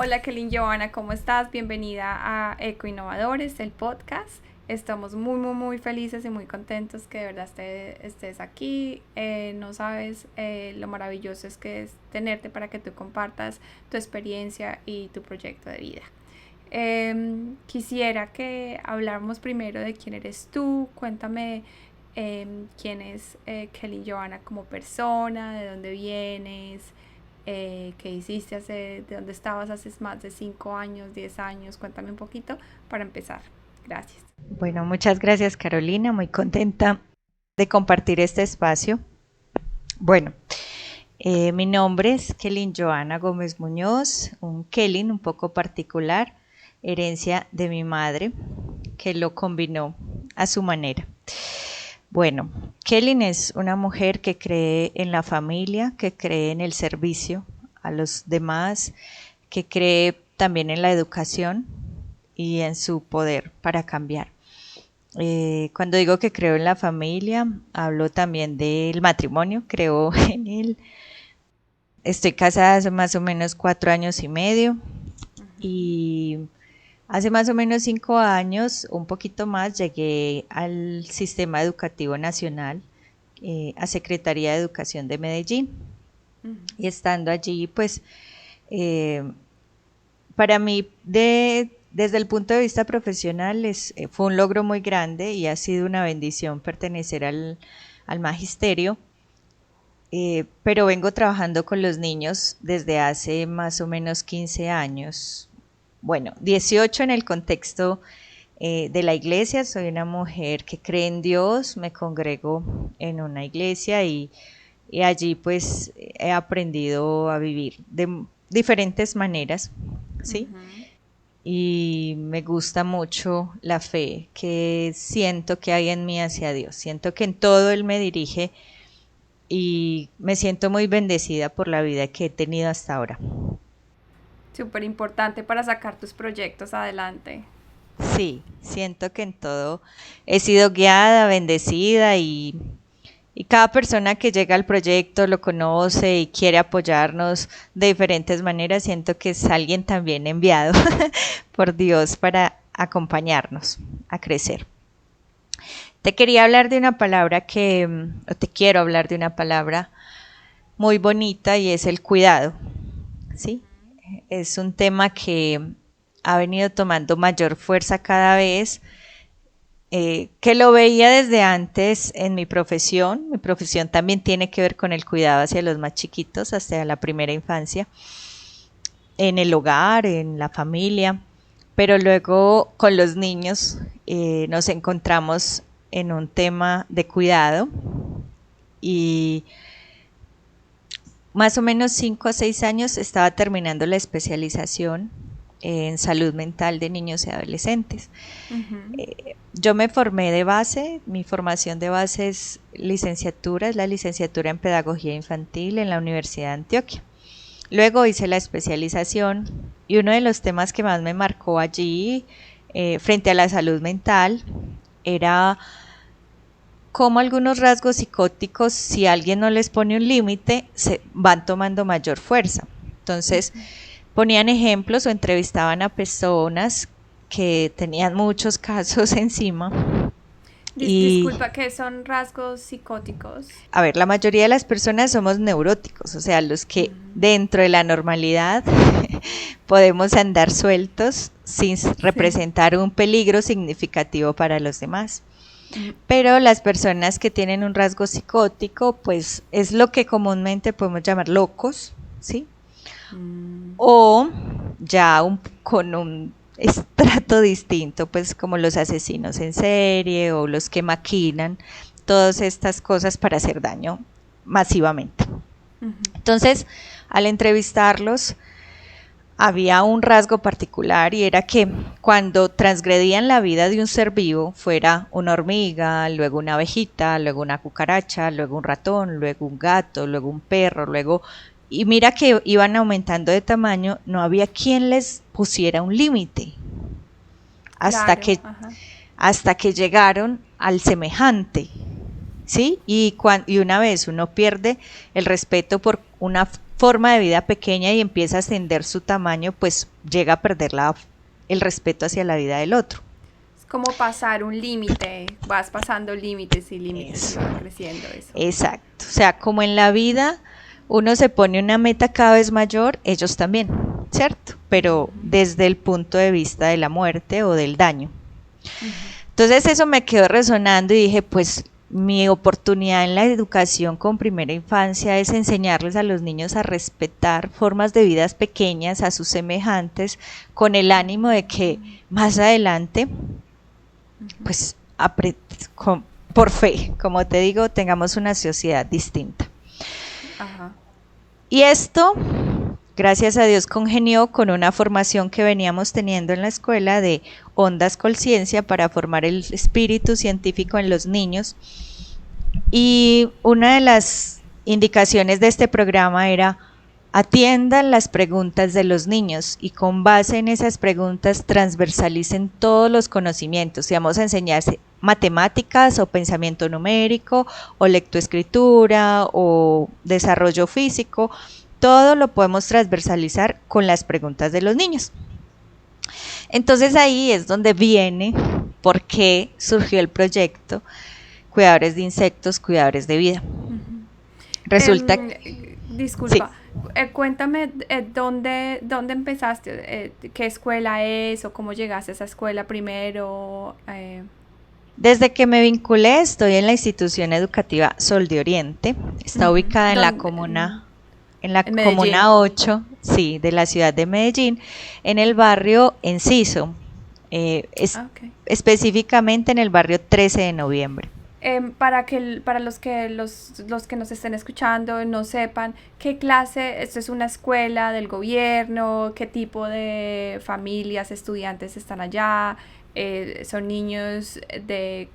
Hola Kelly Joana, ¿cómo estás? Bienvenida a Eco Innovadores, el podcast. Estamos muy felices y muy contentos que de verdad estés aquí. No sabes lo maravilloso que es tenerte para que tú compartas tu experiencia y tu proyecto de vida. Quisiera que habláramos primero de quién eres tú. Cuéntame quién es Kelly Joana como persona, de dónde vienes, qué hiciste de dónde estabas hace más de 5 años, 10 años. Cuéntame un poquito para empezar. Gracias. Bueno, muchas gracias Carolina, muy contenta de compartir este espacio. Bueno, mi nombre es Kelly Joana Gómez Muñoz, un Kelly un poco particular, herencia de mi madre, que lo combinó a su manera. Bueno, Kelly es una mujer que cree en la familia, que cree en el servicio a los demás, que cree también en la educación y en su poder para cambiar. Cuando digo que creo en la familia, hablo también del matrimonio, creo en él. Estoy casada hace más o menos 4 años y medio y hace más o menos 5 años, un poquito más, llegué al Sistema Educativo Nacional, a Secretaría de Educación de Medellín. Y estando allí, pues, eh, para mí, desde el punto de vista profesional, fue un logro muy grande y ha sido una bendición pertenecer al magisterio. Pero vengo trabajando con los niños desde hace más o menos 15 años. Bueno, 18 en el contexto de la iglesia. Soy una mujer que cree en Dios, me congrego en una iglesia y allí pues he aprendido a vivir de diferentes maneras, ¿sí? Y me gusta mucho la fe que siento que hay en mí hacia Dios. Siento que en todo Él me dirige y me siento muy bendecida por la vida que he tenido hasta ahora. Súper importante para sacar tus proyectos adelante. Sí, siento que en todo he sido guiada, bendecida y cada persona que llega al proyecto lo conoce y quiere apoyarnos de diferentes maneras. Siento que es alguien también enviado por Dios para acompañarnos a crecer. Te quería hablar de una palabra o te quiero hablar de una palabra muy bonita y es el cuidado, ¿sí? Es un tema que ha venido tomando mayor fuerza cada vez, que lo veía desde antes en mi profesión. Mi profesión también tiene que ver con el cuidado hacia los más chiquitos, hasta la primera infancia, en el hogar, en la familia, pero luego con los niños nos encontramos en un tema de cuidado y más o menos 5 a 6 años estaba terminando la especialización en salud mental de niños y adolescentes. Yo me formé de base, mi formación de base es la licenciatura en Pedagogía Infantil en la Universidad de Antioquia. Luego hice la especialización y uno de los temas que más me marcó allí, frente a la salud mental, era cómo algunos rasgos psicóticos, si alguien no les pone un límite, se van tomando mayor fuerza. Entonces, ponían ejemplos o entrevistaban a personas que tenían muchos casos encima. Disculpa, ¿qué son rasgos psicóticos? A ver, la mayoría de las personas somos neuróticos, o sea, los que dentro de la normalidad podemos andar sueltos sin representar un peligro significativo para los demás. Pero las personas que tienen un rasgo psicótico, pues es lo que comúnmente podemos llamar locos, ¿sí? O ya con un estrato distinto, pues como los asesinos en serie o los que maquinan todas estas cosas para hacer daño masivamente. Entonces, al entrevistarlos, había un rasgo particular y era que cuando transgredían la vida de un ser vivo, fuera una hormiga, luego una abejita, luego una cucaracha, luego un ratón, luego un gato, luego un perro, y mira que iban aumentando de tamaño, no había quien les pusiera un límite hasta, Claro, que, hasta que llegaron al semejante, ¿sí? Y una vez uno pierde el respeto por una forma de vida pequeña y empieza a ascender su tamaño, pues llega a perder el respeto hacia la vida del otro. Es como pasar un límite, vas pasando límites y límites y Eso. va creciendo eso. Exacto. O sea, como en la vida uno se pone una meta cada vez mayor, ellos también, ¿cierto? Pero desde el punto de vista de la muerte o del daño. Entonces eso me quedó resonando y dije, pues mi oportunidad en la educación con primera infancia es enseñarles a los niños a respetar formas de vidas pequeñas, a sus semejantes, con el ánimo de que más adelante, pues por fe, como te digo, tengamos una sociedad distinta. Ajá. Y esto, gracias a Dios, congenió con una formación que veníamos teniendo en la escuela de Ondas Conciencia para formar el espíritu científico en los niños. Y una de las indicaciones de este programa era: atiendan las preguntas de los niños y con base en esas preguntas transversalicen todos los conocimientos. Si vamos a enseñarse matemáticas o pensamiento numérico o lectoescritura o desarrollo físico, todo lo podemos transversalizar con las preguntas de los niños. Entonces ahí es donde viene por qué surgió el proyecto Cuidadores de Insectos, Cuidadores de Vida. Resulta disculpa, sí. Cuéntame dónde empezaste, qué escuela es o cómo llegaste a esa escuela primero. Desde que me vinculé estoy en la institución educativa Sol de Oriente, está ubicada en la comuna, en Medellín. comuna 8, sí, de la ciudad de Medellín, en el barrio Enciso, específicamente en el barrio 13 de noviembre. Para los que nos estén escuchando no sepan qué clase, esto es una escuela del gobierno, qué tipo de familias, estudiantes están allá, son niños de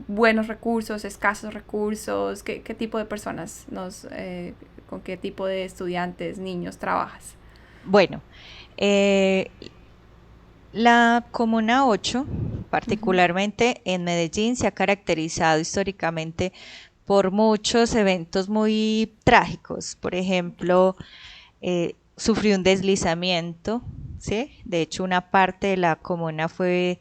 buenos recursos, escasos recursos, qué tipo de personas con qué tipo de estudiantes, niños trabajas. Bueno, la Comuna 8, particularmente en Medellín, se ha caracterizado históricamente por muchos eventos muy trágicos. Por ejemplo, sufrió un deslizamiento, ¿sí? De hecho, una parte de la comuna fue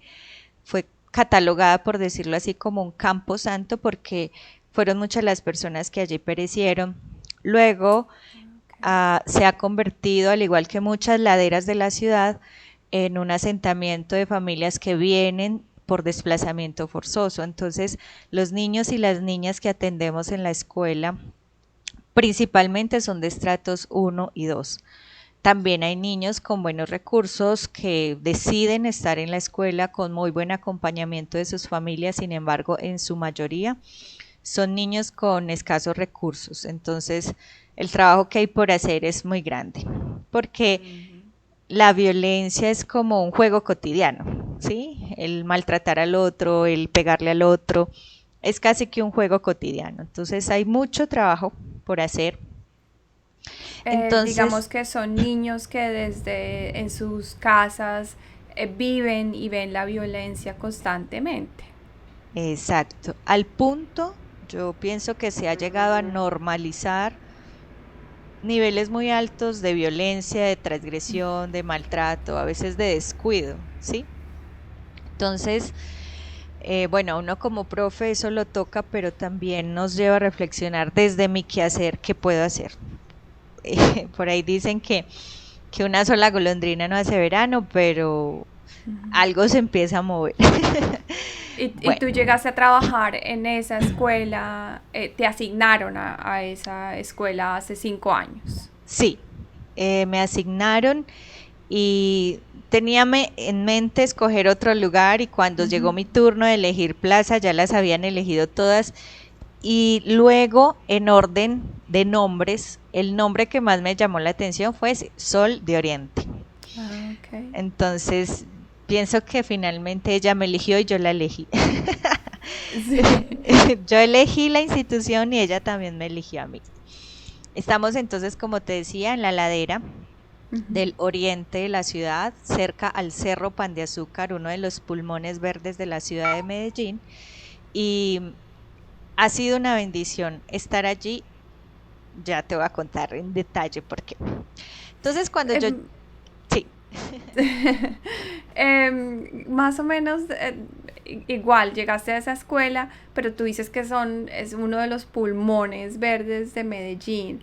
catalogada, por decirlo así, como un campo santo porque fueron muchas las personas que allí perecieron. Luego se ha convertido, al igual que muchas laderas de la ciudad, en un asentamiento de familias que vienen por desplazamiento forzoso. Entonces, los niños y las niñas que atendemos en la escuela principalmente son de estratos 1 y 2. También hay niños con buenos recursos que deciden estar en la escuela con muy buen acompañamiento de sus familias, sin embargo, en su mayoría son niños con escasos recursos. Entonces, el trabajo que hay por hacer es muy grande, porque la violencia es como un juego cotidiano, ¿sí? El maltratar al otro, el pegarle al otro, es casi que un juego cotidiano. Entonces hay mucho trabajo por hacer. Entonces, digamos que son niños que desde en sus casas viven y ven la violencia constantemente. Exacto. Al punto, yo pienso que se ha llegado a normalizar niveles muy altos de violencia, de transgresión, de maltrato, a veces de descuido, ¿sí? Entonces, bueno, uno como profe eso lo toca, pero también nos lleva a reflexionar desde mi quehacer, ¿qué puedo hacer? Por ahí dicen que una sola golondrina no hace verano, pero algo se empieza a mover. Y tú llegaste a trabajar en esa escuela, te asignaron a esa escuela hace 5 años. Sí, me asignaron y tenía en mente escoger otro lugar y cuando llegó mi turno de elegir plaza ya las habían elegido todas y luego en orden de nombres, el nombre que más me llamó la atención fue ese, Sol de Oriente. Okay. Entonces pienso que finalmente ella me eligió y yo la elegí. Sí. Yo elegí la institución y ella también me eligió a mí. Estamos entonces, como te decía, en la ladera del oriente de la ciudad, cerca al Cerro Pan de Azúcar, uno de los pulmones verdes de la ciudad de Medellín, y ha sido una bendición estar allí Ya te voy a contar en detalle por qué. Entonces, cuando yo... Em, Sí. Más o menos igual, llegaste a esa escuela, pero tú dices que es uno de los pulmones verdes de Medellín.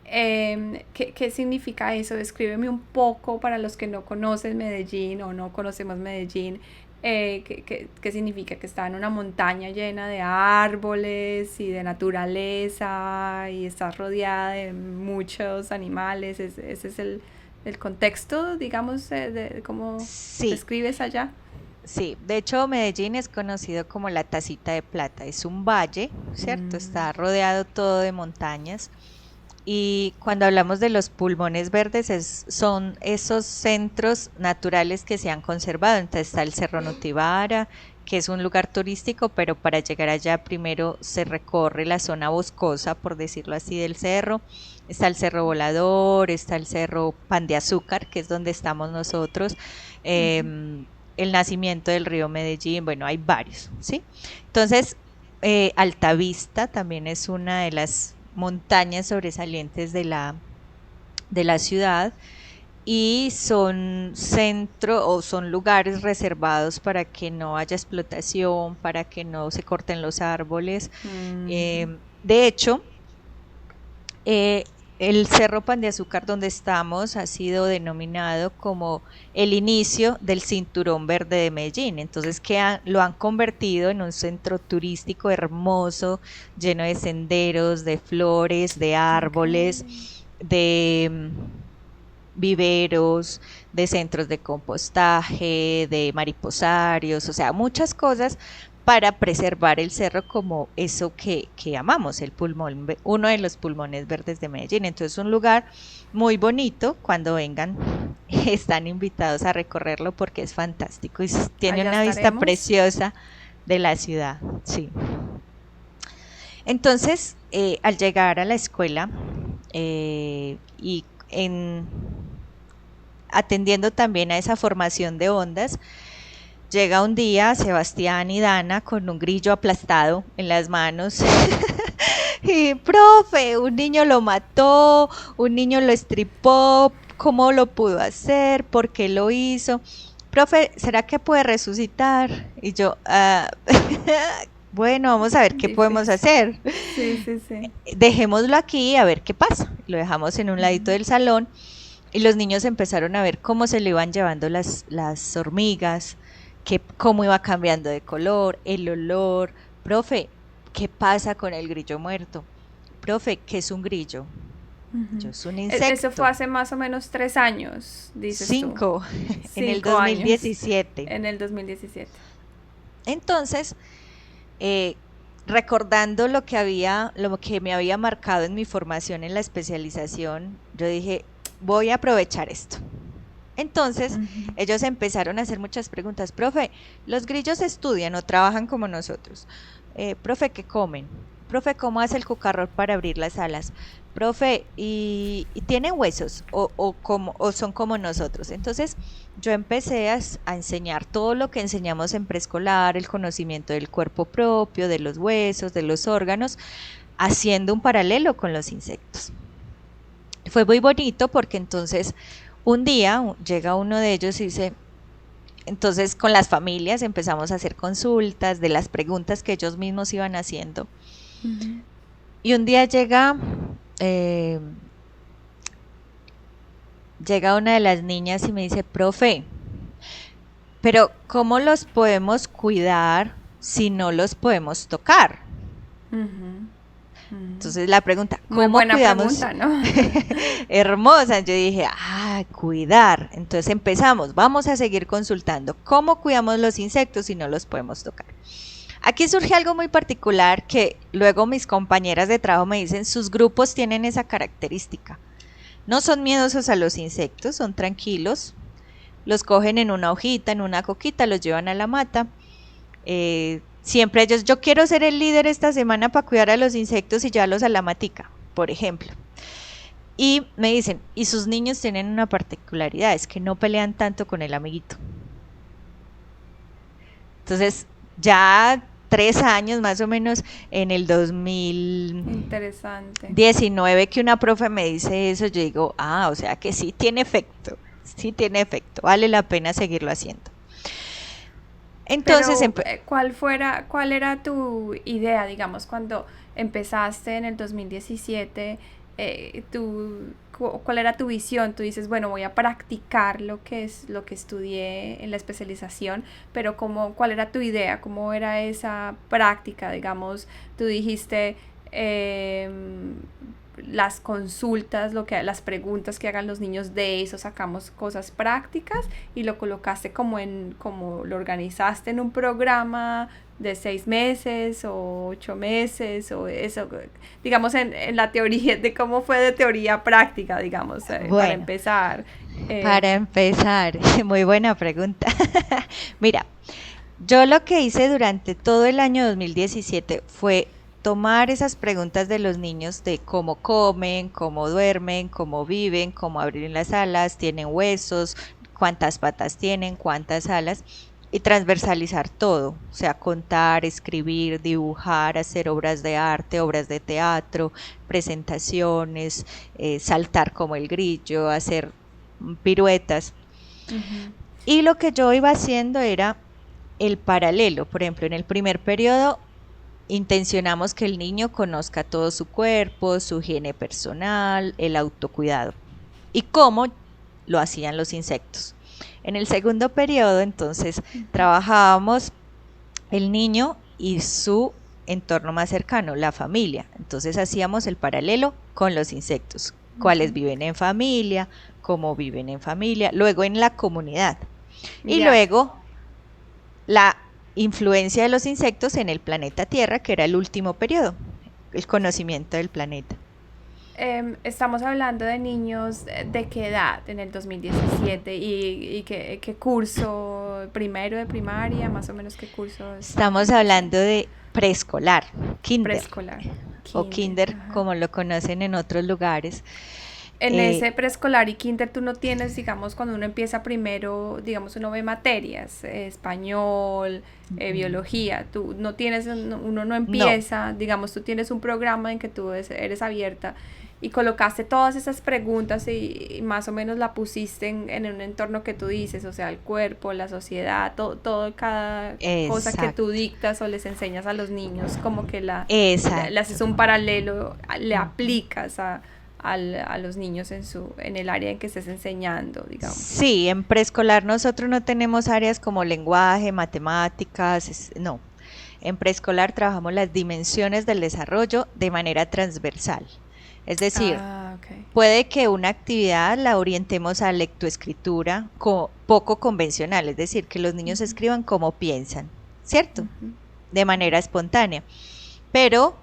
¿Qué significa eso? Descríbeme un poco para los que no conocen Medellín o no conocemos Medellín. ¿Qué significa? Que está en una montaña llena de árboles y de naturaleza y estás rodeada de muchos animales. Ese es el contexto, digamos, de cómo Sí, describes allá. sí. De hecho, Medellín es conocido como la Tacita de Plata. Es un valle, ¿cierto? Mm, Está rodeado todo de montañas. Y cuando hablamos de los pulmones verdes, son esos centros naturales que se han conservado. Entonces está el Cerro Nutibara, que es un lugar turístico, pero para llegar allá primero se recorre la zona boscosa, por decirlo así, del cerro. Está el Cerro Volador, está el Cerro Pan de Azúcar, que es donde estamos nosotros, ujú. el nacimiento del río Medellín, bueno, hay varios, ¿sí? Entonces, Altavista también es una de las montañas sobresalientes de la ciudad y son centro o son lugares reservados para que no haya explotación, para que no se corten los árboles. Mm, De hecho, eh, el Cerro Pan de Azúcar donde estamos ha sido denominado como el inicio del Cinturón Verde de Medellín. Entonces lo han convertido en un centro turístico hermoso, lleno de senderos, de flores, de ok. árboles, de viveros, de centros de compostaje, de mariposarios, o sea, muchas cosas para preservar el cerro como eso que amamos, el pulmón, uno de los pulmones verdes de Medellín. Entonces, un lugar muy bonito, cuando vengan, están invitados a recorrerlo porque es fantástico y tiene Allá una vista estaremos. preciosa de la ciudad, sí. Entonces, al llegar a la escuela y atendiendo también a esa formación de ondas, llega un día Sebastián y Dana con un grillo aplastado en las manos. Y, profe, un niño lo mató, un niño lo estripó, ¿cómo lo pudo hacer? ¿Por qué lo hizo? Profe, ¿será que puede resucitar? Y yo, bueno, vamos a ver qué podemos Difícil. hacer. Sí, sí, sí. Dejémoslo aquí a ver qué pasa. Lo dejamos en un ladito Ujú. del salón y los niños empezaron a ver cómo se le iban llevando las hormigas, cómo iba cambiando de color, el olor. Profe, ¿qué pasa con el grillo muerto? Profe, ¿qué es un grillo? Yo, Ujú. es un Eso fue insecto. hace más o menos 3 años, dices tú. 5 en el 5 años 2017. en el 2017. Entonces, eh, recordando lo que me había marcado en mi formación en la especialización, yo dije, voy a aprovechar esto. Entonces, Ujú. ellos empezaron a hacer muchas preguntas. Profe, ¿los grillos estudian o trabajan como nosotros? Profe, ¿qué comen? Profe, ¿cómo hace el cucarrón para abrir las alas? Profe, ¿y tienen huesos o son como nosotros? Entonces, yo empecé a enseñar todo lo que enseñamos en preescolar, el conocimiento del cuerpo propio, de los huesos, de los órganos, haciendo un paralelo con los insectos. Fue muy bonito porque entonces un día llega uno de ellos y dice, entonces con las familias empezamos a hacer consultas de las preguntas que ellos mismos iban haciendo. Ujú. Y un día eh, llega una de las niñas y me dice, profe, pero ¿cómo los podemos cuidar si no los podemos tocar? Ujú. Ujú. Entonces la pregunta, Muy ¿cómo buena cuidamos? pregunta, ¿no? Hermosa. Yo dije, cuidar. Entonces empezamos, vamos a seguir consultando. ¿Cómo cuidamos los insectos si no los podemos tocar? Aquí surge algo muy particular que luego mis compañeras de trabajo me dicen, sus grupos tienen esa característica. No son miedosos a los insectos, son tranquilos. Los cogen en una hojita, en una coquita, los llevan a la mata. Siempre ellos, yo quiero ser el líder esta semana para cuidar a los insectos y llevarlos a la matica, por ejemplo. Y me dicen, y sus niños tienen una particularidad, es que no pelean tanto con el amiguito. Entonces, ya 3 años más o menos, en el 2019 Interesante. que una profe me dice eso, yo digo, o sea que sí tiene efecto, vale la pena seguirlo haciendo. Entonces, Pero, ¿cuál era tu idea, digamos, cuando empezaste en el 2017? ¿Cuál era tu visión? Tú dices, bueno, voy a practicar lo que estudié en la especialización, pero ¿cuál era tu idea? ¿Cómo era esa práctica? Digamos, tú dijiste, las consultas, las preguntas que hagan los niños, de eso sacamos cosas prácticas, y lo colocaste como lo organizaste en un programa de 6 meses o 8 meses, o eso, digamos, en la teoría, de cómo fue de teoría a práctica, digamos, para bueno, empezar. para empezar, muy buena pregunta. Mira, yo lo que hice durante todo el año 2017 fue tomar esas preguntas de los niños de cómo comen, cómo duermen, cómo viven, cómo abren las alas, tienen huesos, cuántas patas tienen, cuántas alas, y transversalizar todo, o sea, contar, escribir, dibujar, hacer obras de arte, obras de teatro, presentaciones, saltar como el grillo, hacer piruetas. Ujú. Y lo que yo iba haciendo era el paralelo. Por ejemplo, en el primer periodo intencionamos que el niño conozca todo su cuerpo, su higiene personal, el autocuidado y cómo lo hacían los insectos. En el segundo periodo, entonces, trabajábamos el niño y su entorno más cercano, la familia. Entonces hacíamos el paralelo con los insectos, cuáles viven en familia, cómo viven en familia, luego en la comunidad y Ya. luego la influencia de los insectos en el planeta Tierra, que era el último periodo, el conocimiento del planeta. Estamos hablando de niños de qué edad en el 2017, y qué curso, primero de primaria, más o menos qué curso Estamos estaban haciendo. hablando de preescolar, kinder Preescolar, o kinder, kinder ajá. como lo conocen en otros lugares. En Eh, ese preescolar y kinder tú no tienes, digamos, cuando uno empieza primero, digamos, uno ve materias, español, biología, tú no tienes, uno no no, empieza, digamos, tú tienes un programa en que tú eres abierta y colocaste todas esas preguntas, y más o menos la pusiste en un entorno que tú dices, o sea, el cuerpo, la sociedad, todo, cada cosa que tú exacto, dictas o les enseñas a los niños, como que le exacto. haces un paralelo, le Ujú. aplicas a los niños en el área en que estés enseñando, digamos. Sí, en preescolar nosotros no tenemos áreas como lenguaje, matemáticas, no. En preescolar trabajamos las dimensiones del desarrollo de manera transversal. Es decir, Ah, ok. puede que una actividad la orientemos a lectoescritura poco convencional, es decir, que los niños escriban como piensan, ¿cierto? De manera espontánea. Pero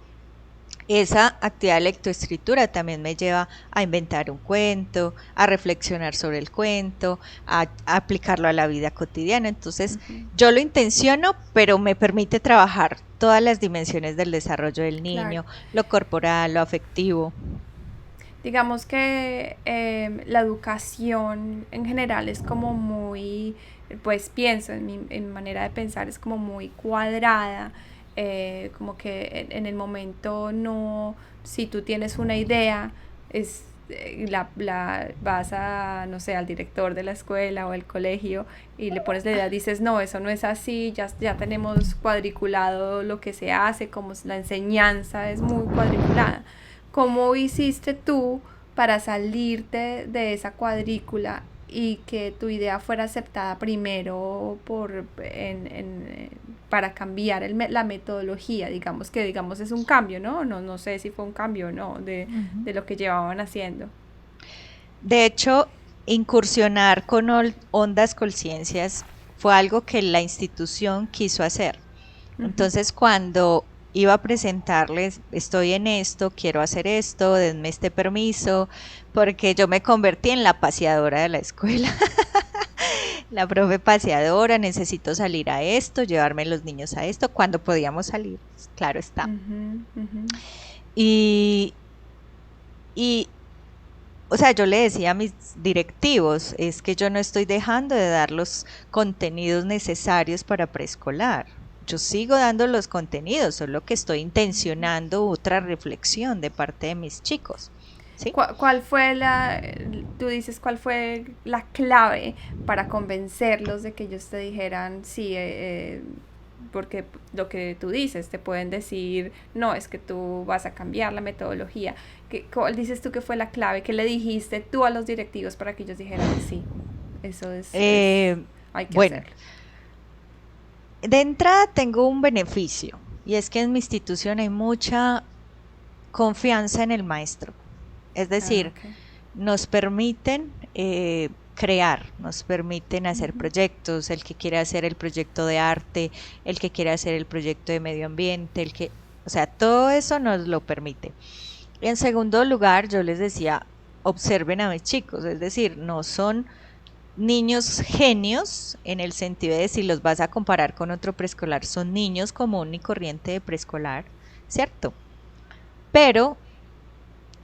esa actividad de lectoescritura también me lleva a inventar un cuento, a reflexionar sobre el cuento, a aplicarlo a la vida cotidiana. Entonces, yo lo intenciono, pero me permite trabajar todas las dimensiones del desarrollo del Claro. niño, lo corporal, lo afectivo. Digamos que la educación en general es como muy, pues pienso en mi manera de pensar, es como muy cuadrada, como que en el momento no, si tú tienes una idea, vas a, no sé, al director de la escuela o el colegio y le pones la idea, dices, no, eso no es así, ya tenemos cuadriculado lo que se hace, como la enseñanza es muy cuadriculada. ¿Cómo hiciste tú para salirte de esa cuadrícula y que tu idea fuera aceptada primero para cambiar la metodología? Digamos es un cambio, ¿no? No sé si fue un cambio o no de lo que llevaban haciendo. De hecho, incursionar con ondas conciencias fue algo que la institución quiso hacer. Ujú. Entonces, cuando iba a presentarles, estoy en esto, quiero hacer esto, denme este permiso, porque yo me convertí en la paseadora de la escuela, la profe paseadora, necesito salir a esto, llevarme los niños a esto, cuando podíamos salir, claro está. Ujú, ujú. Y, y o sea, yo le decía a mis directivos, es que yo no estoy dejando de dar los contenidos necesarios para preescolar. yo sigo dando los contenidos, solo que estoy intencionando otra reflexión de parte de mis chicos, ¿sí? ¿Cuál fue tú dices, cuál fue la clave para convencerlos de que ellos te dijeran, sí, porque lo que tú dices, te pueden decir, no, es que tú vas a cambiar la metodología. ¿Cuál dices tú que fue la clave? ¿Qué le dijiste tú a los directivos para que ellos dijeran, sí, eso hay que Bueno, hacerlo? de entrada tengo un beneficio y es que en mi institución hay mucha confianza en el maestro. Es Ah, decir, ok. nos permiten crear, nos permiten hacer proyectos, el que quiera hacer el proyecto de arte, el que quiera hacer el proyecto de medio ambiente, o sea, todo eso nos lo permite. En segundo lugar, yo les decía, observen a mis chicos, es decir, no son niños genios en el sentido de si los vas a comparar con otro preescolar, son niños común y corriente de preescolar, ¿cierto? Pero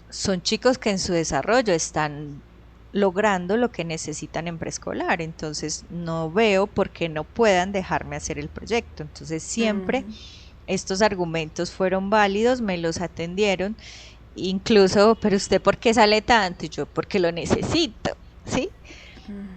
son chicos que en su desarrollo están logrando lo que necesitan en preescolar, entonces no veo por qué no puedan dejarme hacer el proyecto. Entonces siempre Mm, estos argumentos fueron válidos, me los atendieron, incluso, pero usted ¿por qué sale tanto? Y yo, porque lo necesito, ¿sí?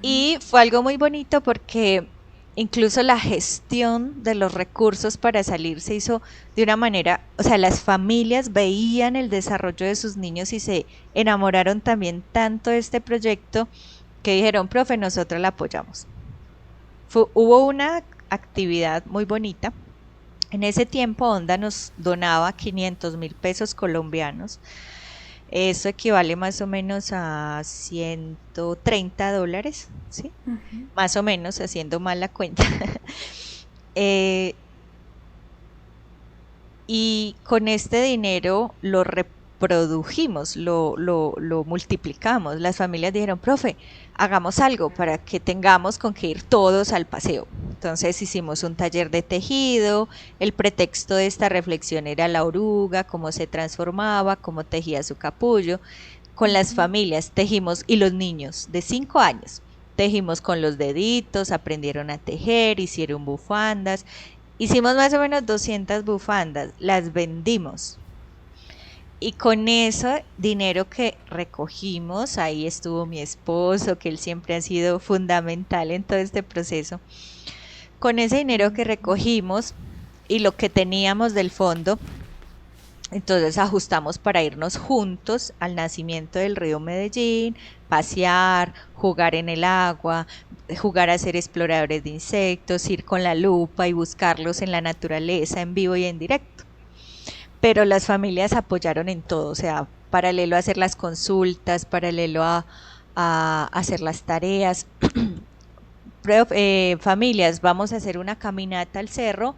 Y fue algo muy bonito porque incluso la gestión de los recursos para salir se hizo de una manera, o sea, las familias veían el desarrollo de sus niños y se enamoraron también tanto de este proyecto que dijeron, profe, nosotros la apoyamos. Hubo una actividad muy bonita. En ese tiempo Onda nos donaba 500.000 pesos colombianos. Eso equivale más o menos a $130, ¿sí? Más o menos, haciendo mal la cuenta. eh, y con este dinero lo reprodujimos, lo multiplicamos. Las familias dijeron, profe, hagamos algo para que tengamos con que ir todos al paseo. Entonces hicimos un taller de tejido, el pretexto de esta reflexión era la oruga, cómo se transformaba, cómo tejía su capullo. Con las familias tejimos y los niños de 5 años tejimos con los deditos, aprendieron a tejer, hicieron bufandas. Hicimos más o menos 200 bufandas, las vendimos. Y con ese dinero que recogimos, ahí estuvo mi esposo, que él siempre ha sido fundamental en todo este proceso. Con ese dinero que recogimos y lo que teníamos del fondo, entonces ajustamos para irnos juntos al nacimiento del río Medellín, pasear, jugar en el agua, jugar a ser exploradores de insectos, ir con la lupa y buscarlos en la naturaleza, en vivo y en directo. Pero las familias apoyaron en todo, o sea, paralelo a hacer las consultas, paralelo a hacer las tareas. Familias, vamos a hacer una caminata al cerro,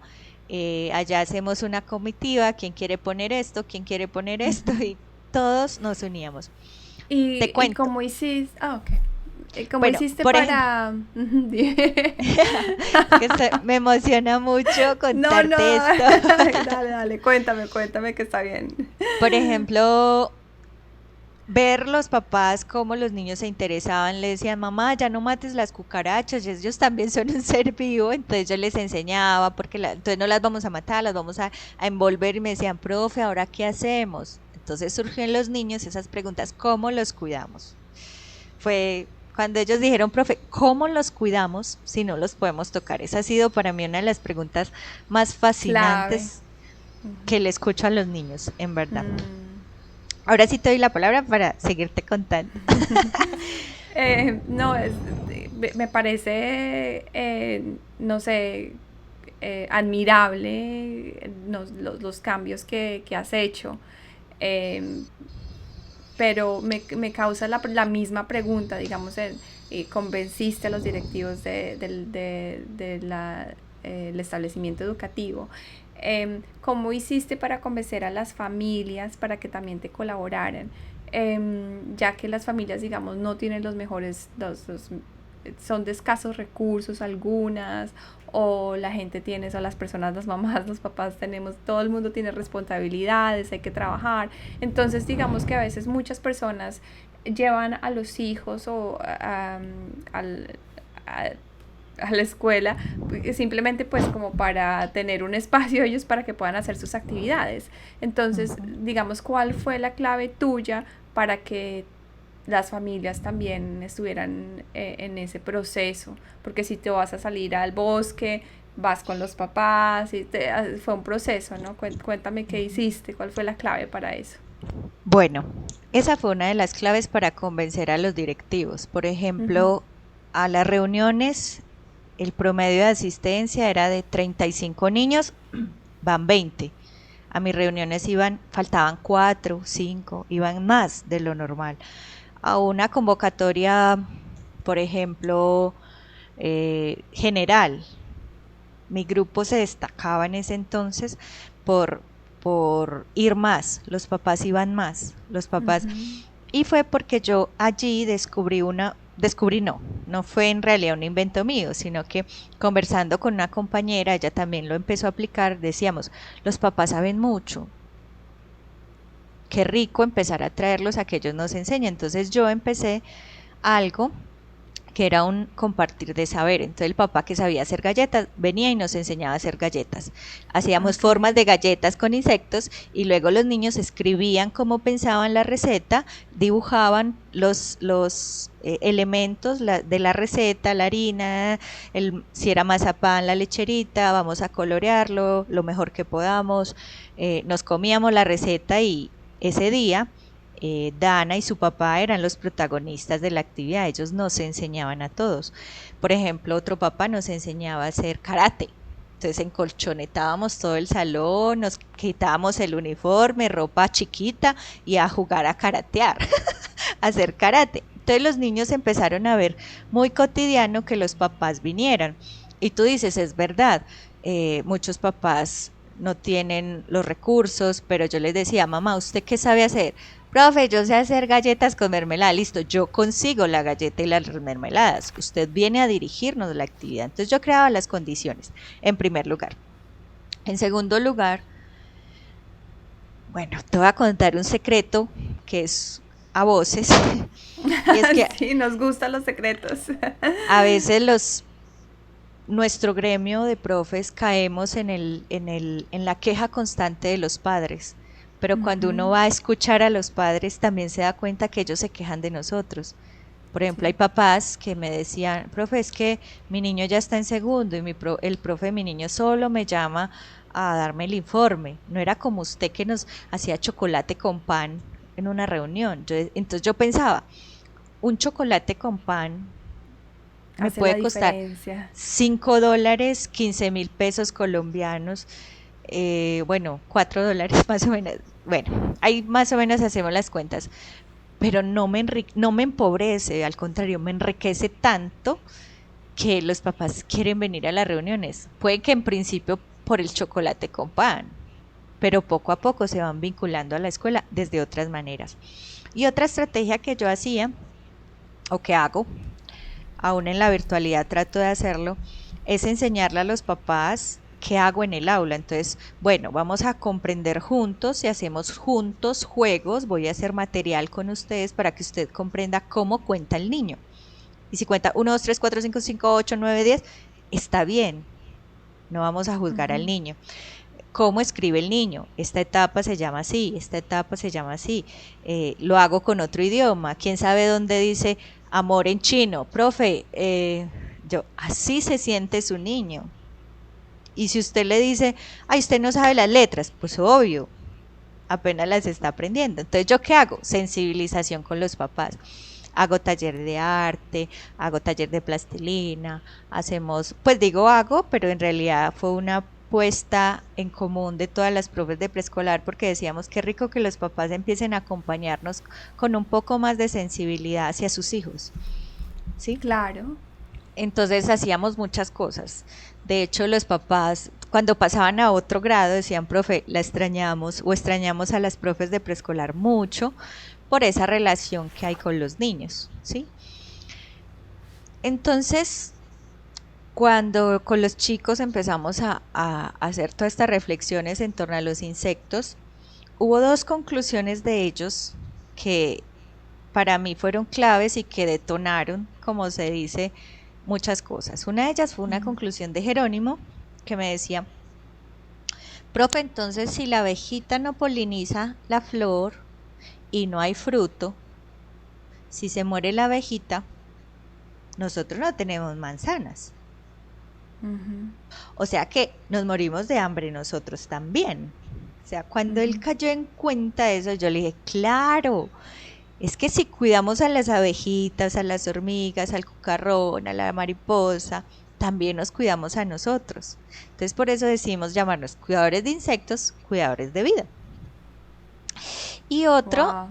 allá hacemos una comitiva, ¿quién quiere poner esto? ¿Quién quiere poner esto? Y todos nos uníamos. Te ¿Y cuento. cómo hiciste? Ah, ok. ¿Cómo Bueno, hiciste por ejemplo, para...? me emociona mucho No, no, contarte esto. dale, dale, cuéntame que está bien. Por ejemplo, ver los papás cómo los niños se interesaban, le decían, mamá, ya no mates las cucarachas, ellos también son un ser vivo, entonces yo les enseñaba, porque entonces no las vamos a matar, las vamos a envolver y me decían, profe, ¿ahora qué hacemos? Entonces surgió en los niños esas preguntas, ¿cómo los cuidamos? Fue cuando ellos dijeron, profe, ¿cómo los cuidamos si no los podemos tocar? Esa ha sido para mí una de las preguntas más Clave. fascinantes que le escucho a los niños, en verdad. Mm. Ahora sí te doy la palabra para seguirte contando. No, me parece, no sé, admirable los cambios que has hecho. Eh, pero me causa la misma pregunta, digamos, convenciste a los directivos el establecimiento educativo. ¿Cómo hiciste para convencer a las familias para que también te colaboraran? Ya que las familias, digamos, no tienen los mejores, son de escasos recursos algunas, o la gente tiene, o las personas, las mamás, los papás tenemos, todo el mundo tiene responsabilidades, hay que trabajar. Entonces digamos que a veces muchas personas llevan a los hijos o a a la escuela, simplemente pues como para tener un espacio ellos para que puedan hacer sus actividades. Entonces, Ujú. digamos, ¿cuál fue la clave tuya para que las familias también estuvieran en ese proceso? Porque si te vas a salir al bosque, vas con los papás, fue un proceso, ¿no? Cuéntame qué hiciste, cuál fue la clave para eso. Bueno, esa fue una de las claves para convencer a los directivos. Por Ujú. ejemplo, a las reuniones, el promedio de asistencia era de 35 niños, van 20. A mis reuniones faltaban 4, 5, iban más de lo normal. A una convocatoria, por ejemplo, general, mi grupo se destacaba en ese entonces por, por ir más, los papás iban más, los papás, Ujú. y fue porque yo allí descubrí no, no fue en realidad un invento mío, sino que conversando con una compañera, ella también lo empezó a aplicar, decíamos, los papás saben mucho, qué rico empezar a traerlos a que ellos nos enseñen. Entonces yo empecé algo que era un compartir de saber. Entonces el papá que sabía hacer galletas venía y nos enseñaba a hacer galletas. Hacíamos Ok. formas de galletas con insectos y luego los niños escribían cómo pensaban la receta, dibujaban los elementos de la receta, la harina, si era mazapán, la lecherita, vamos a colorearlo lo mejor que podamos. Nos comíamos la receta y ese día Dana y su papá eran los protagonistas de la actividad, ellos nos enseñaban a todos. Por ejemplo, otro papá nos enseñaba a hacer karate. Entonces encolchonetábamos todo el salón, nos quitábamos el uniforme, ropa chiquita y a jugar a karatear, a hacer karate. Entonces los niños empezaron a ver muy cotidiano que los papás vinieran. Y tú dices, es verdad, muchos papás no tienen los recursos, pero yo les decía, mamá, ¿usted qué sabe hacer? Profe, yo sé hacer galletas con mermelada. Listo, yo consigo la galleta y las mermeladas. Usted viene a dirigirnos la actividad. Entonces yo creaba las condiciones, en primer lugar. En segundo lugar, bueno, te voy a contar un secreto que es a voces. Y es que Sí, nos gustan los secretos. a veces nuestro gremio de profes caemos en la queja constante de los padres, pero cuando uno Ujú. va a escuchar a los padres también se da cuenta que ellos se quejan de nosotros. Por ejemplo, hay Sí, papás que me decían, profe, es que mi niño ya está en segundo y el profe de mi niño solo me llama a darme el informe. No era como usted que nos hacía chocolate con pan en una reunión. Entonces yo pensaba, un chocolate con pan me hace la puede costar diferencia. $5, 15.000 colombianos, bueno, $4 más o menos. Bueno, ahí más o menos hacemos las cuentas, pero no me empobrece, al contrario, me enriquece tanto que los papás quieren venir a las reuniones. Puede que en principio por el chocolate con pan, pero poco a poco se van vinculando a la escuela desde otras maneras. Y otra estrategia que yo hacía o que hago aún en la virtualidad trato de hacerlo, es enseñarle a los papás qué hago en el aula. Entonces, bueno, vamos a comprender juntos y hacemos juntos juegos. Voy a hacer material con ustedes para que usted comprenda cómo cuenta el niño. Y si cuenta 1, 2, 3, 4, 5, 5, 8, 9, 10, está bien. No vamos a juzgar al Ujú. niño. ¿Cómo escribe el niño? Esta etapa se llama así, esta etapa se llama así. Lo hago con otro idioma. ¿Quién sabe dónde dice amor en chino? Profe, así se siente su niño. Y si usted le dice, ay, usted no sabe las letras, pues obvio, apenas las está aprendiendo. Entonces, ¿yo qué hago? Sensibilización con los papás. Hago taller de arte, hago taller de plastilina, hacemos, pues digo hago, pero en realidad fue una puesta en común de todas las profes de preescolar porque decíamos qué rico que los papás empiecen a acompañarnos con un poco más de sensibilidad hacia sus hijos, ¿sí? Claro. Entonces hacíamos muchas cosas. De hecho, los papás, cuando pasaban a otro grado, decían, profe, la extrañamos o extrañamos a las profes de preescolar mucho por esa relación que hay con los niños, ¿sí? Entonces, cuando con los chicos empezamos a hacer todas estas reflexiones en torno a los insectos, hubo dos conclusiones de ellos que para mí fueron claves y que detonaron, como se dice, muchas cosas. Una de ellas fue una conclusión de Jerónimo que me decía, profe, entonces si la abejita no poliniza la flor y no hay fruto, si se muere la abejita, nosotros no tenemos manzanas. O sea que nos morimos de hambre nosotros también. O sea, cuando él cayó en cuenta de eso, yo le dije, claro, es que si cuidamos a las abejitas, a las hormigas, al cucarrón, a la mariposa, también nos cuidamos a nosotros. Entonces por eso decidimos llamarnos cuidadores de insectos, cuidadores de vida. Y otro Wow.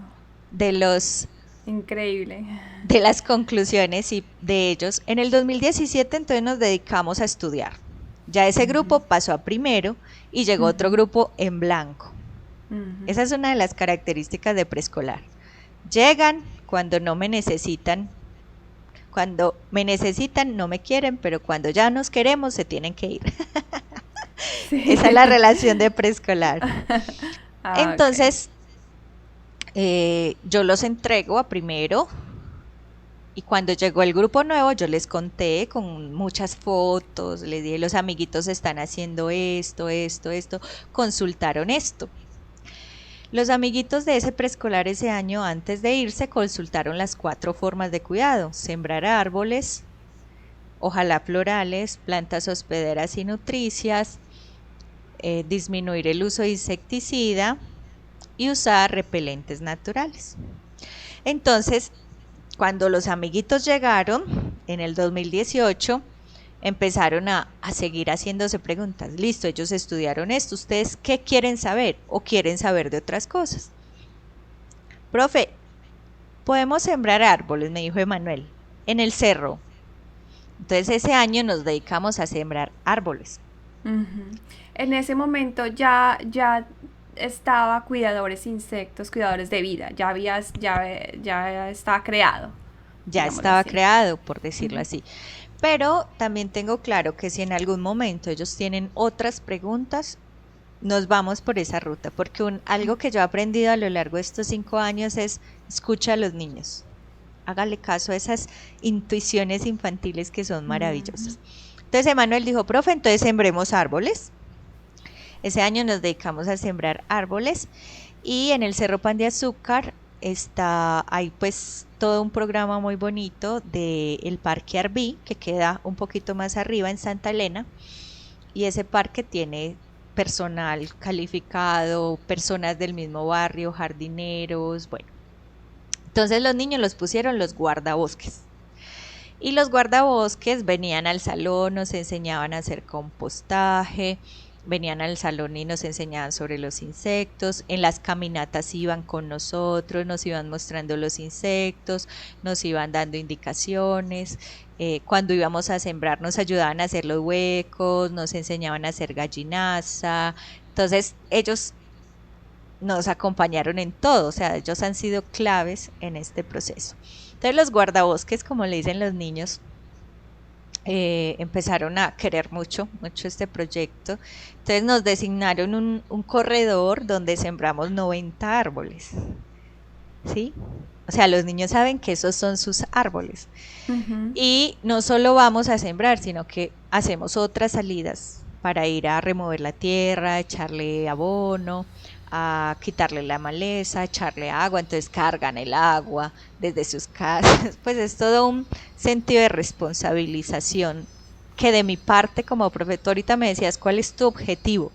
de los Increíble. de las conclusiones y de ellos, en el 2017 entonces nos dedicamos a estudiar. Ya ese grupo pasó a primero y llegó otro grupo en blanco. Esa es una de las características de preescolar. Llegan cuando no me necesitan, cuando me necesitan no me quieren, pero cuando ya nos queremos se tienen que ir. Sí. Esa es la relación de preescolar. Entonces, yo los entrego a primero y cuando llegó el grupo nuevo yo les conté con muchas fotos, les dije los amiguitos están haciendo esto, consultaron esto. Los amiguitos de ese preescolar ese año antes de irse consultaron las 4 formas de cuidado: sembrar árboles, ojalá florales, plantas hospederas y nutricias, disminuir el uso de insecticida y usar repelentes naturales. Entonces, cuando los amiguitos llegaron en el 2018, empezaron a seguir haciéndose preguntas. Listo, ellos estudiaron esto, ¿ustedes qué quieren saber? ¿O quieren saber de otras cosas? Profe, podemos sembrar árboles, me dijo Emanuel, en el cerro. Entonces ese año nos dedicamos a sembrar árboles. En ese momento ya estaba cuidadores insectos, cuidadores de vida, ya estaba creado. Ya estaba creado, por decirlo así. Pero también tengo claro que si en algún momento ellos tienen otras preguntas, nos vamos por esa ruta, porque algo que yo he aprendido a lo largo de estos 5 años es escucha a los niños. Hágale caso a esas intuiciones infantiles que son maravillosas. Entonces Emanuel dijo, profe, entonces sembremos árboles. Ese año nos dedicamos a sembrar árboles y en el Cerro Pan de Azúcar hay pues todo un programa muy bonito del Parque Arví, que queda un poquito más arriba en Santa Elena, y ese parque tiene personal calificado, personas del mismo barrio, jardineros, bueno. Entonces los niños los pusieron los guardabosques. Y los guardabosques venían al salón, nos enseñaban a hacer compostaje, venían al salón y nos enseñaban sobre los insectos, en las caminatas iban con nosotros, nos iban mostrando los insectos, nos iban dando indicaciones, cuando íbamos a sembrar nos ayudaban a hacer los huecos, nos enseñaban a hacer gallinaza. Entonces ellos nos acompañaron en todo, o sea, ellos han sido claves en este proceso. Entonces los guardabosques, como le dicen los niños, empezaron a querer mucho este proyecto. Entonces nos designaron un corredor donde sembramos 90 árboles, ¿sí? O sea, los niños saben que esos son sus árboles. Y no solo vamos a sembrar, sino que hacemos otras salidas para ir a remover la tierra, a echarle abono, a quitarle la maleza, echarle agua, entonces cargan el agua desde sus casas, pues es todo un sentido de responsabilización que de mi parte como profesor, ahorita me decías, ¿cuál es tu objetivo?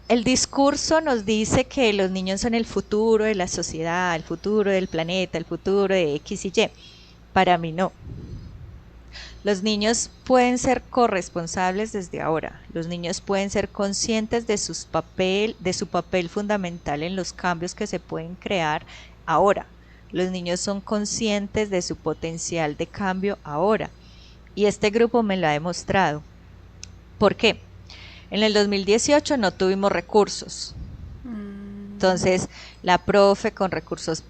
El discurso nos dice que los niños son el futuro de la sociedad, el futuro del planeta, el futuro de X y Y. Para mí no. Los niños pueden ser corresponsables desde ahora. Los niños pueden ser conscientes de su papel fundamental en los cambios que se pueden crear ahora. Los niños son conscientes de su potencial de cambio ahora. Y este grupo me lo ha demostrado. ¿Por qué? En el 2018 no tuvimos recursos. Entonces, la profe con recursos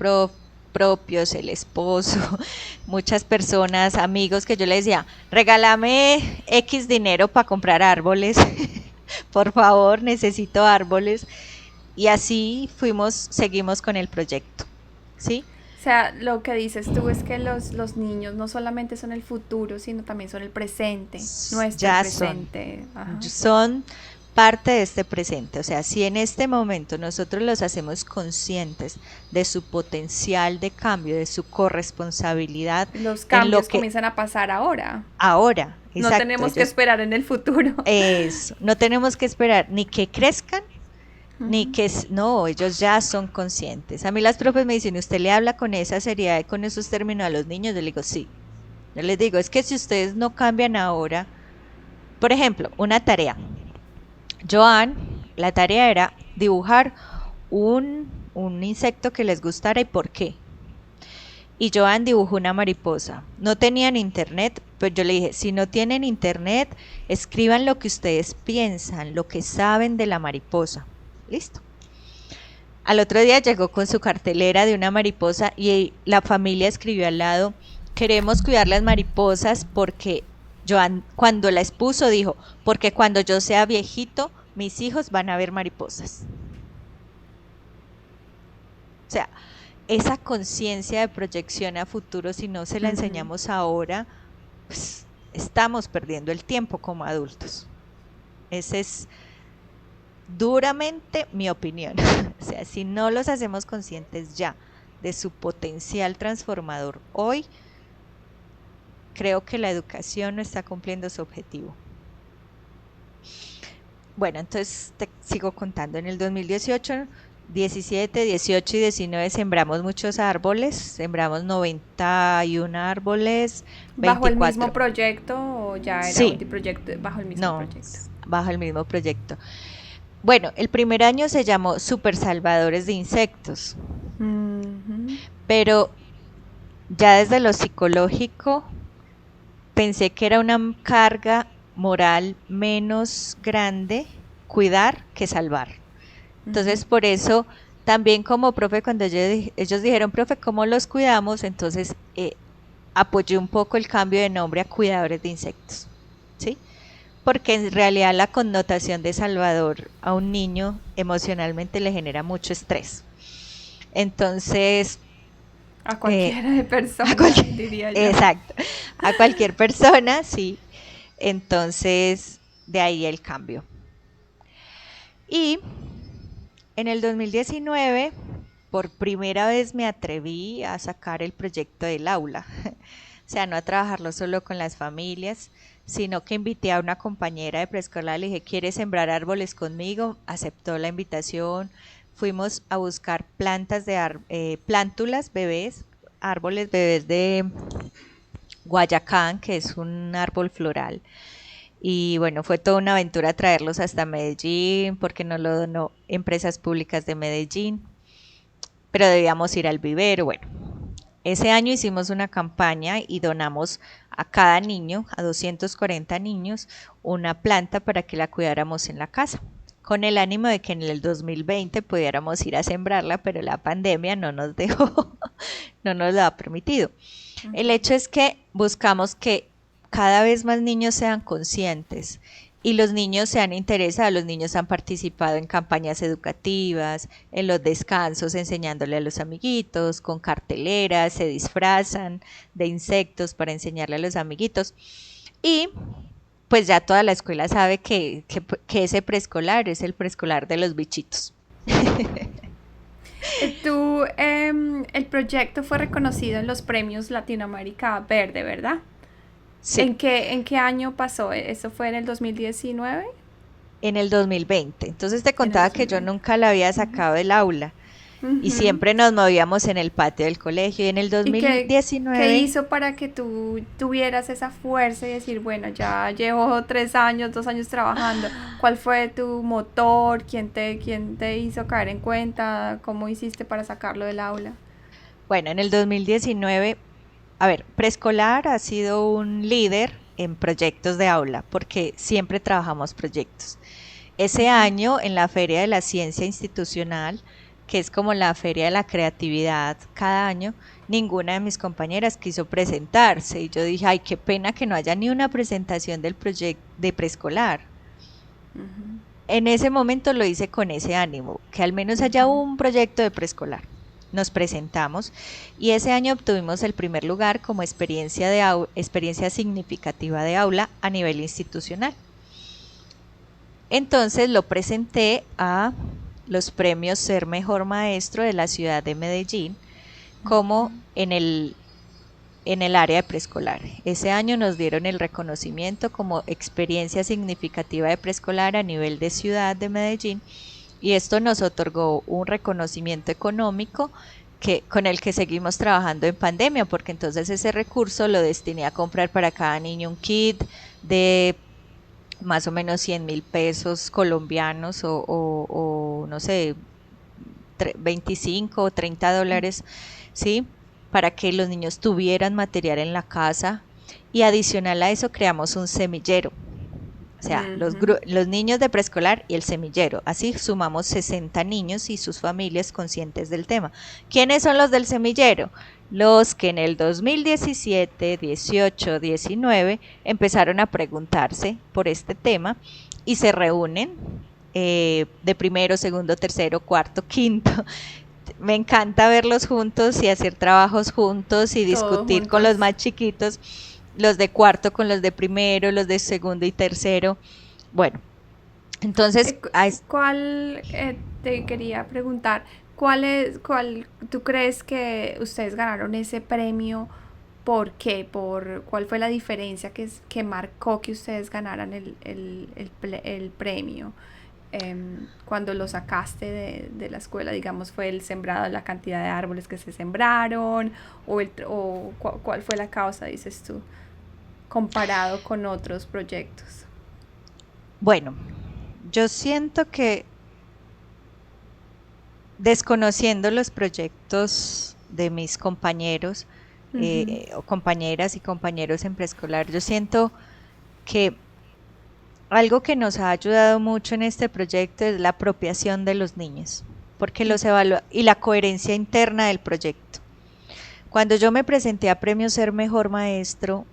propios, el esposo, muchas personas, amigos que yo les decía, regálame X dinero para comprar árboles, por favor, necesito árboles. Y así seguimos con el proyecto, ¿sí? O sea, lo que dices tú es que los niños no solamente son el futuro, sino también son el presente, nuestro Ya son, presente. Ajá. son parte de este presente. O sea, si en este momento nosotros los hacemos conscientes de su potencial de cambio, de su corresponsabilidad Los en lo cambios que comienzan a pasar ahora. ahora, No exacto, tenemos que ellos, esperar en el futuro. no tenemos que esperar ni que crezcan, ni Ujú. que, no, ellos ya son conscientes. A mí las profes me dicen, ¿usted le habla con esa seriedad y con esos términos a los niños? Yo le digo, sí. Yo les digo, es que si ustedes no cambian ahora, por ejemplo, una tarea. Joan, la tarea era dibujar un insecto que les gustara y por qué. Y Joan dibujó una mariposa. No tenían internet, pero yo le dije, si no tienen internet, escriban lo que ustedes piensan, lo que saben de la mariposa. Listo. Al otro día llegó con su cartelera de una mariposa y la familia escribió al lado, queremos cuidar las mariposas porque Joan cuando la expuso dijo, porque cuando yo sea viejito, mis hijos van a ver mariposas. O sea, esa conciencia de proyección a futuro, si no se la Ujú. enseñamos ahora, pues estamos perdiendo el tiempo como adultos. Esa es duramente mi opinión. O sea, si no los hacemos conscientes ya de su potencial transformador hoy, creo que la educación no está cumpliendo su objetivo. Bueno, entonces te sigo contando. En el 2018, 17, 18 y 19 sembramos muchos árboles, sembramos 91 árboles, ¿Bajo el mismo 24. proyecto o ya era Sí, otro proyecto bajo el mismo no, proyecto? bajo el mismo proyecto. Bueno, el primer año se llamó Super Salvadores de Insectos, Ujú. pero ya desde lo psicológico pensé que era una carga moral menos grande cuidar que salvar. Ujú. Entonces, por eso, también como profe, cuando ellos dijeron, profe, ¿cómo los cuidamos? Entonces, apoyé un poco el cambio de nombre a cuidadores de insectos, ¿sí? Porque en realidad la connotación de salvador a un niño emocionalmente le genera mucho estrés. Entonces, A eh, cualquiera de a persona, cualquier, diría yo. exacto, a cualquier persona, sí. Entonces, de ahí el cambio. Y en el 2019, por primera vez me atreví a sacar el proyecto del aula. O sea, no a trabajarlo solo con las familias, sino que invité a una compañera de preescolar, le dije, ¿quieres sembrar árboles conmigo? Aceptó la invitación. Fuimos a buscar plantas de plántulas bebés, árboles bebés de Guayacán, que es un árbol floral. Y bueno, fue toda una aventura traerlos hasta Medellín, porque nos lo donó Empresas Públicas de Medellín, pero debíamos ir al vivero. Bueno, ese año hicimos una campaña y donamos a cada niño, a 240 niños, una planta para que la cuidáramos en la casa, con el ánimo de que en el 2020 pudiéramos ir a sembrarla, pero la pandemia no nos dejó, no nos lo ha permitido. El Ujú. hecho es que buscamos que cada vez más niños sean conscientes y los niños se han interesado, los niños han participado en campañas educativas, en los descansos, enseñándole a los amiguitos, con carteleras, se disfrazan de insectos para enseñarle a los amiguitos. Y pues ya toda la escuela sabe que ese preescolar es el preescolar de los bichitos. El proyecto fue reconocido en los premios Latinoamérica Verde, ¿verdad? Sí, En qué año pasó? ¿Eso fue en el 2019? en el 2020. Entonces te En el contaba que yo 2020. nunca la había sacado del aula y Ujú. siempre nos movíamos en el patio del colegio. Y en el ¿Y qué 2019, hizo para que tú tuvieras esa fuerza y decir, bueno, ya llevo 3 años, 2 años trabajando? ¿Cuál fue tu motor? Quién te hizo caer en cuenta? ¿Cómo hiciste para sacarlo del aula? bueno, en el 2019, a ver, preescolar ha sido un líder en proyectos de aula porque siempre trabajamos proyectos. Ese año en la Feria de la Ciencia Institucional, que es como la Feria de la Creatividad cada año, ninguna de mis compañeras quiso presentarse y yo dije, ay, qué pena que no haya ni una presentación del proyecto de preescolar. En ese momento lo hice con ese ánimo, que al menos haya un proyecto de preescolar. nos presentamos y ese año obtuvimos el primer lugar como experiencia significativa de aula a nivel institucional. Entonces lo presenté a los premios Ser Mejor Maestro de la ciudad de Medellín como en el área de preescolar. Ese año nos dieron el reconocimiento como experiencia significativa de preescolar a nivel de ciudad de Medellín y esto nos otorgó un reconocimiento económico con el que seguimos trabajando en pandemia, porque entonces ese recurso lo destiné a comprar para cada niño un kit de más o menos 100.000 pesos colombianos o no sé, 25 o 30 dólares, ¿sí? Para que los niños tuvieran material en la casa y adicional a eso creamos un semillero. O sea, los niños de preescolar y el semillero. Así sumamos 60 niños y sus familias conscientes del tema. ¿Quiénes son los del semillero? Los que en el 2017, 18, 19 empezaron a preguntarse por este tema y se reúnen de primero, segundo, tercero, cuarto, quinto. Me encanta verlos juntos y hacer trabajos juntos y discutir con los más chiquitos, los de cuarto con los de primero, los de segundo y tercero. Bueno, entonces... te quería preguntar, ¿cuál tú crees que ustedes ganaron ese premio? ¿Por qué? ¿Cuál fue la diferencia que marcó que ustedes ganaran el premio? Cuando lo sacaste de la escuela, digamos, ¿fue el sembrado, la cantidad de árboles que se sembraron? ¿Cuál fue la causa, dices tú, comparado con otros proyectos? Bueno, yo siento que desconociendo los proyectos de mis compañeros o compañeras y compañeros en preescolar, yo siento que algo que nos ha ayudado mucho en este proyecto es la apropiación de los niños, porque los evalúa y la coherencia interna del proyecto. Cuando yo me presenté a Premio Ser Mejor Maestro,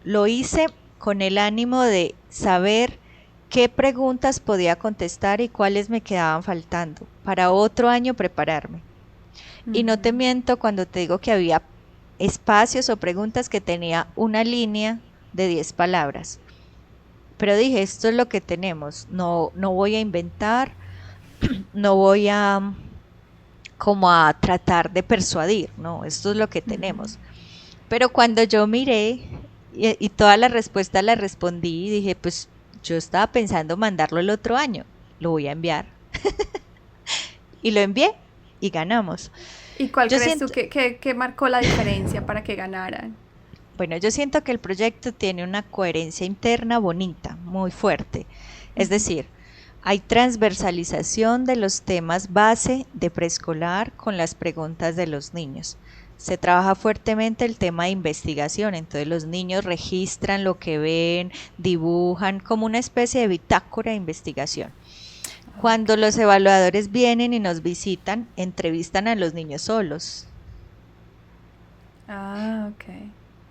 lo hice con el ánimo de saber qué preguntas podía contestar y cuáles me quedaban faltando para otro año prepararme. Y no te miento cuando te digo que había espacios o preguntas que tenía una línea de 10 palabras. Pero dije, esto es lo que tenemos, no voy a inventar, no voy a como a tratar de persuadir, no, esto es lo que tenemos. Pero cuando yo miré y todas las respuestas las respondí, dije, pues yo estaba pensando mandarlo el otro año, lo voy a enviar. Y lo envié y ganamos. ¿Y cuál crees tú que marcó la diferencia para que ganaran? Bueno, yo siento que el proyecto tiene una coherencia interna bonita, muy fuerte. Es decir, hay transversalización de los temas base de preescolar con las preguntas de los niños. Se trabaja fuertemente el tema de investigación, entonces los niños registran lo que ven, dibujan como una especie de bitácora de investigación. Cuando los evaluadores vienen y nos visitan, entrevistan a los niños solos.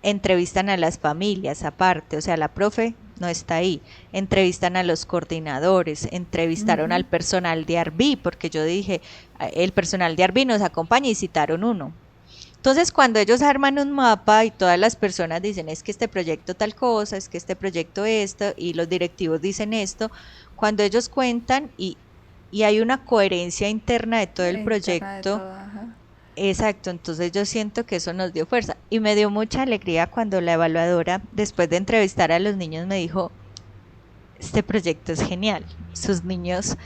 Entrevistan a las familias aparte, o sea, la profe no está ahí. Entrevistan a los coordinadores, entrevistaron al personal de Arbi, porque yo dije, el personal de Arbi nos acompaña y citaron uno. Entonces, cuando ellos arman un mapa y todas las personas dicen, es que este proyecto tal cosa, es que este proyecto esto, y los directivos dicen esto, cuando ellos cuentan y hay una coherencia interna de todo el proyecto. Exacto, entonces yo siento que eso nos dio fuerza y me dio mucha alegría cuando la evaluadora, después de entrevistar a los niños, me dijo, este proyecto es genial, sus niños,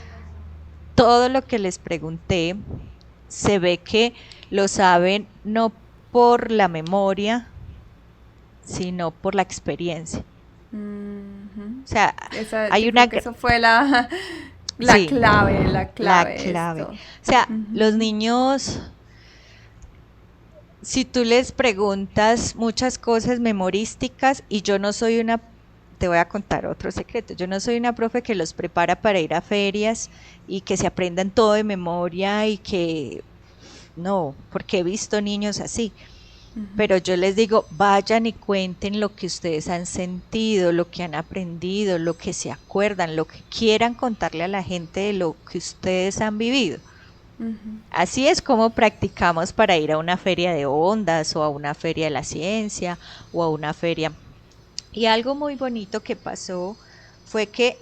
todo lo que les pregunté, se ve que lo saben no por la memoria, sino por la experiencia. O sea, hay una... Eso fue la sí, clave. La clave. O sea, los niños... Si tú les preguntas muchas cosas memorísticas y yo no soy una, te voy a contar otro secreto, yo no soy una profe que los prepara para ir a ferias y que se aprendan todo de memoria y que, no, porque he visto niños así, pero yo les digo, vayan y cuenten lo que ustedes han sentido, lo que han aprendido, lo que se acuerdan, lo que quieran contarle a la gente de lo que ustedes han vivido. Ujú. Así es como practicamos para ir a una feria de ondas o a una feria de la ciencia o a una feria. Y algo muy bonito que pasó fue que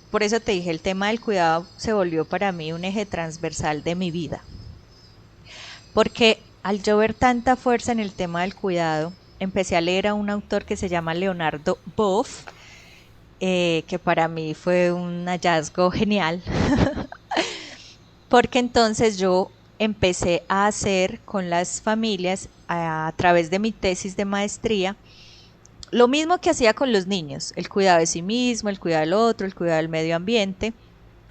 por eso te dije, el tema del cuidado se volvió para mí un eje transversal de mi vida. Porque al yo ver tanta fuerza en el tema del cuidado, empecé a leer a un autor que se llama Leonardo Boff, que para mí fue un hallazgo genial, porque entonces yo empecé a hacer con las familias a través de mi tesis de maestría lo mismo que hacía con los niños, el cuidado de sí mismo, el cuidado del otro, el cuidado del medio ambiente.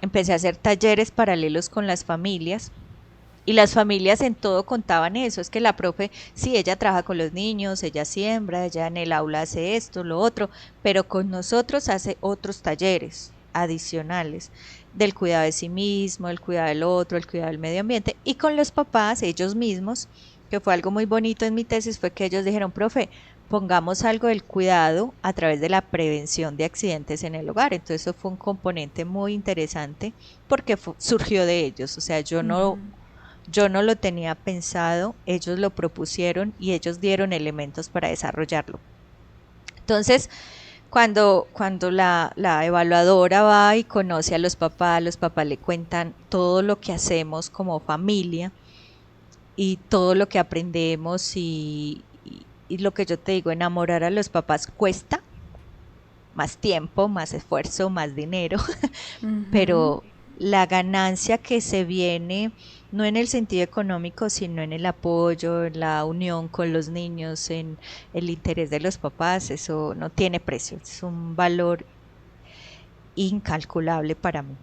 Empecé a hacer talleres paralelos con las familias y las familias en todo contaban eso, es que la profe, sí, ella trabaja con los niños, ella siembra, ella en el aula hace esto, lo otro, pero con nosotros hace otros talleres adicionales del cuidado de sí mismo, el cuidado del otro, el cuidado del medio ambiente y con los papás, ellos mismos, que fue algo muy bonito en mi tesis, fue que ellos dijeron, profe, pongamos algo del cuidado a través de la prevención de accidentes en el hogar. Entonces eso fue un componente muy interesante porque surgió de ellos. O sea, Ujú. yo no lo tenía pensado, ellos lo propusieron y ellos dieron elementos para desarrollarlo. Entonces, cuando la evaluadora va y conoce a los papás le cuentan todo lo que hacemos como familia y todo lo que aprendemos y lo que yo te digo, enamorar a los papás cuesta más tiempo, más esfuerzo, más dinero, Ujú. pero la ganancia que se viene no en el sentido económico, sino en el apoyo, en la unión con los niños, en el interés de los papás, eso no tiene precio, es un valor incalculable para mí.